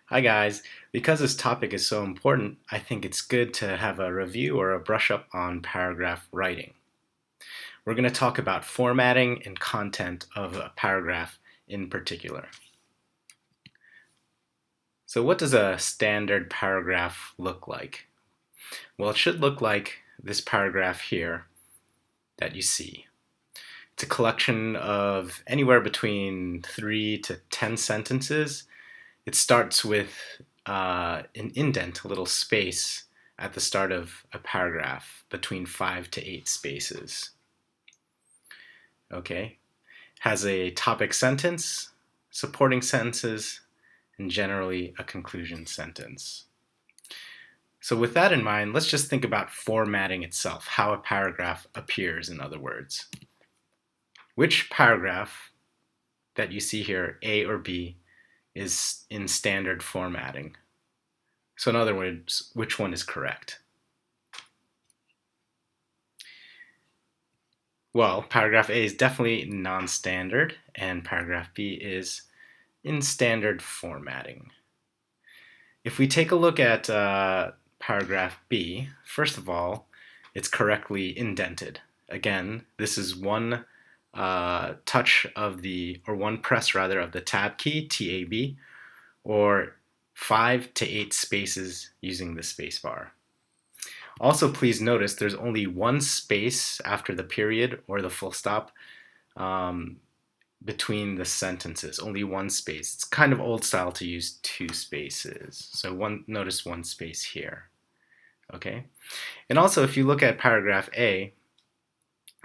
Hi guys, because this topic is so important, I think it's good to have a review or a brush up on paragraph writing. We're going to talk about formatting and content of a paragraph in particular. So what does a standard paragraph look like? Well, it should look like this paragraph here that you see. It's a collection of anywhere between 3 to 10 sentences. It starts with an indent, a little space at the start of a paragraph between 5 to 8 spaces. Okay, has a topic sentence, supporting sentences, and generally a conclusion sentence. So with that in mind, let's just think about formatting itself, how a paragraph appears, in other words. Which paragraph that you see here, A or B, is in standard formatting? So in other words, which one is correct? Well, paragraph A is definitely non-standard, and paragraph B is in standard formatting. If we take a look at paragraph B, first of all, it's correctly indented. Again, this is one touch of the, or one press rather, of the tab key, TAB, or 5 to 8 spaces using the space bar. Also, please notice there's only one space after the period or the full stop between the sentences, only one space. It's kind of old style to use two spaces. So notice one space here. Okay. And also, if you look at paragraph A,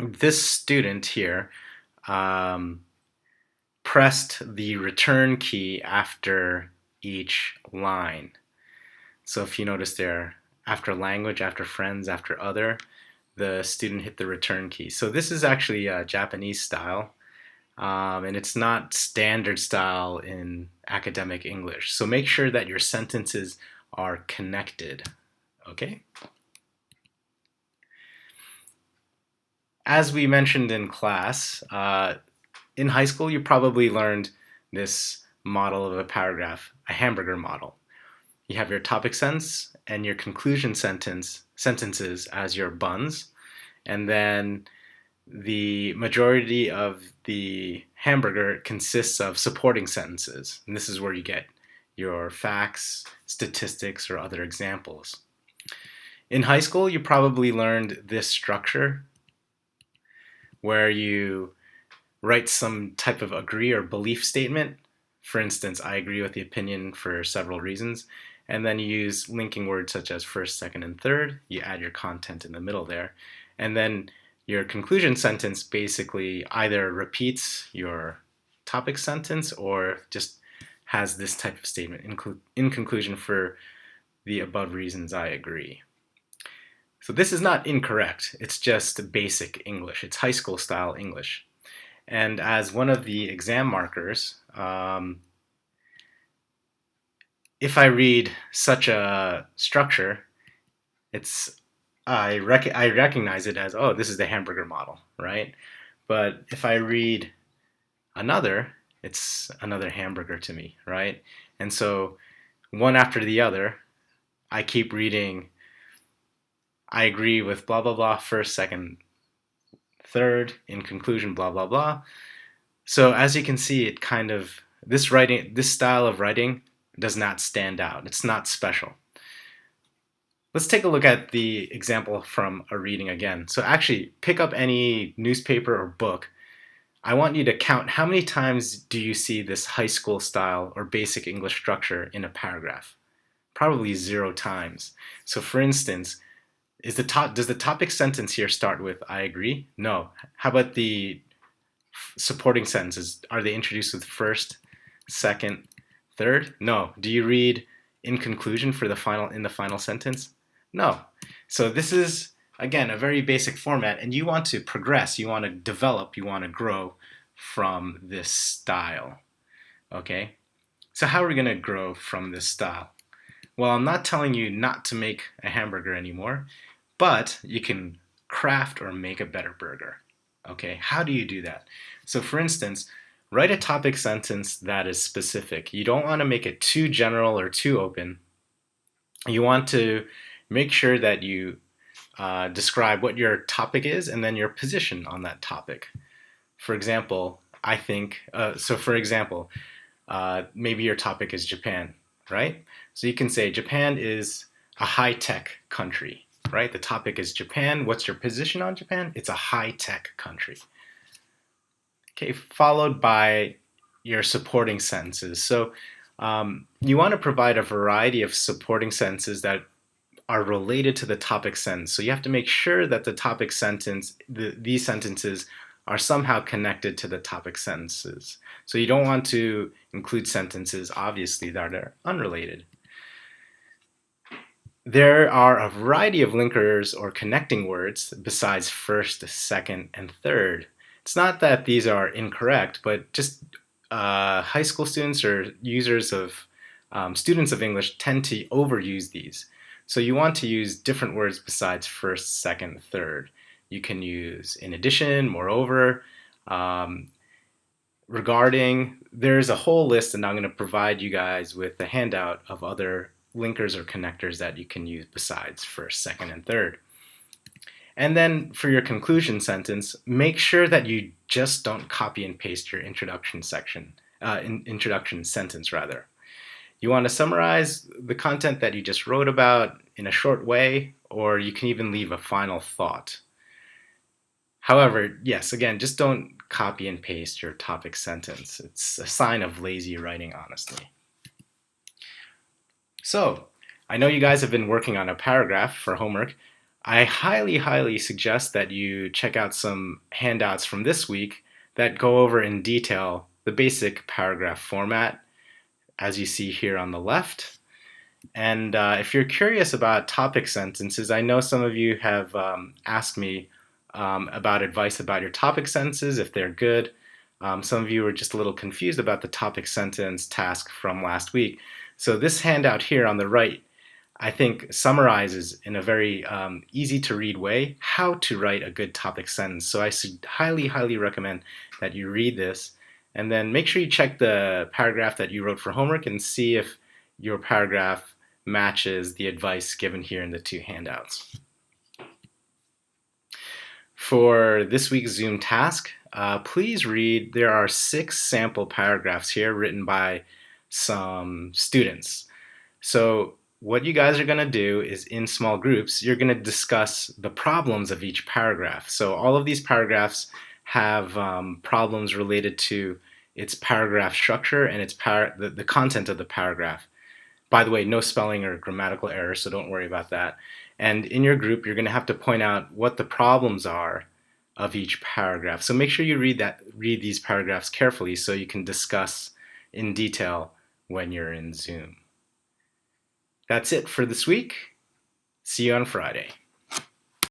this student here pressed the return key after each line. So if you notice there, after language, after friends, after other, the student hit the return key. So this is actually a Japanese style, and it's not standard style in academic English. So make sure that your sentences are connected, okay? As we mentioned in class, in high school you probably learned this model of a paragraph, a hamburger model. You have your topic sentence and your conclusion sentences as your buns, and then the majority of the hamburger consists of supporting sentences, and this is where you get your facts, statistics, or other examples. In high school, you probably learned this structure where you write some type of agree or belief statement. For instance, I agree with the opinion for several reasons. And then you use linking words such as first, second, and third. You add your content in the middle there. And then your conclusion sentence basically either repeats your topic sentence or just has this type of statement. In conclusion, for the above reasons, I agree. So this is not incorrect. It's just basic English. It's high school style English. And as one of the exam markers, if I read such a structure, I recognize it as, oh, this is the hamburger model, right? But if I read another, it's another hamburger to me, right? And so one after the other, I keep reading, I agree with blah, blah, blah, first, second, third, in conclusion, blah, blah, blah. So as you can see, it kind of, this style of writing does not stand out. It's not special. Let's take a look at the example from a reading again. So actually, pick up any newspaper or book. I want you to count how many times do you see this high school style or basic English structure in a paragraph? Probably 0 times. So for instance, does the topic sentence here start with I agree? No. How about the supporting sentences? Are they introduced with first, second, third? No. Do you read in conclusion for in the final sentence? No. So this is, again, a very basic format, and you want to progress, you want to develop, you want to grow from this style. Okay? So how are we going to grow from this style? Well, I'm not telling you not to make a hamburger anymore, but you can craft or make a better burger. Okay? How do you do that? So for instance, Write a topic sentence that is specific. You don't want to make it too general or too open. You want to make sure that you describe what your topic is and then your position on that topic. For example, maybe your topic is Japan, right? So you can say Japan is a high-tech country, right? The topic is Japan. What's your position on Japan? It's a high-tech country. Okay, followed by your supporting sentences. So you want to provide a variety of supporting sentences that are related to the topic sentence. So you have to make sure that the topic sentence, these sentences are somehow connected to the topic sentences. So you don't want to include sentences, obviously, that are unrelated. There are a variety of linkers or connecting words besides first, second, and third. It's not that these are incorrect, but just high school students or students of English tend to overuse these. So you want to use different words besides first, second, third. You can use in addition, moreover, regarding. There's a whole list, and I'm going to provide you guys with a handout of other linkers or connectors that you can use besides first, second, and third. And then for your conclusion sentence, make sure that you just don't copy and paste your introduction sentence rather. You want to summarize the content that you just wrote about in a short way, or you can even leave a final thought. However, yes, again, just don't copy and paste your topic sentence. It's a sign of lazy writing, honestly. So, I know you guys have been working on a paragraph for homework. I highly, highly suggest that you check out some handouts from this week that go over in detail the basic paragraph format, as you see here on the left. And if you're curious about topic sentences, I know some of you have asked me about advice about your topic sentences, if they're good. Some of you were just a little confused about the topic sentence task from last week. So this handout here on the right, I think, summarizes in a very easy to read way how to write a good topic sentence. So I highly, highly recommend that you read this, and then make sure you check the paragraph that you wrote for homework and see if your paragraph matches the advice given here in the two handouts. For this week's Zoom task, please read. There are 6 sample paragraphs here written by some students. So what you guys are going to do is, in small groups, you're going to discuss the problems of each paragraph. So all of these paragraphs have problems related to its paragraph structure and the content of the paragraph. By the way, no spelling or grammatical errors, so don't worry about that. And in your group, you're going to have to point out what the problems are of each paragraph. So make sure you read these paragraphs carefully so you can discuss in detail when you're in Zoom. That's it for this week. See you on Friday.